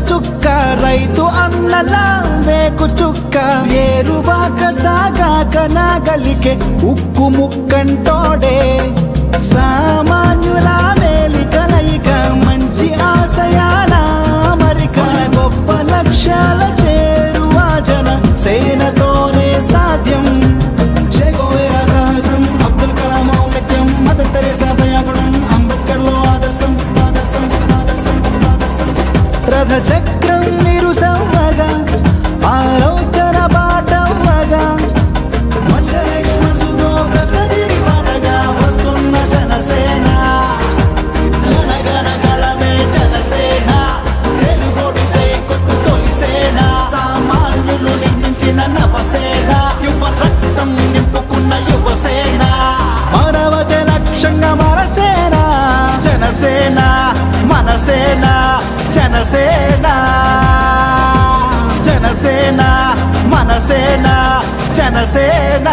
చుక్క రైతు అన్నలా మేకు చుక్క ఏరువాక సాగాక నాగలికే ఉక్కు ముక్కంటోడే సామాన్యుల మేలికలైక మంచి ఆశయాల అమరిక గొప్ప లక్ష్యాల చేరువా జన సేనతోనే సాధ్యం చెగోవేరా సాహసం అబ్దుల్ కలాం ఔన్నత్యం మదర్ తెరేసా దయాగుణం అంబేద్కర్లో ఆదర్శం ఆదర్శం ఆదర్శం ఆదర్శం రథ చక్రం నిరుసవ్వగా ఆలోచన బాటవ్వగా మచ్చలేని మనసుతో ప్రగతిని పాటగా వస్తున్న జనసేన జనగణ గళమే జనసేన తెలుగోటి చేకొట్టు తొలిసేన సామాన్యులు నిర్మించిన నవసేన యువ రక్తం నింపుకున్న యువసేన మానవతే లక్ష్యంగా మనసేన జనసేన మనసేన జనసేన జనసేన మనసేన జనసేన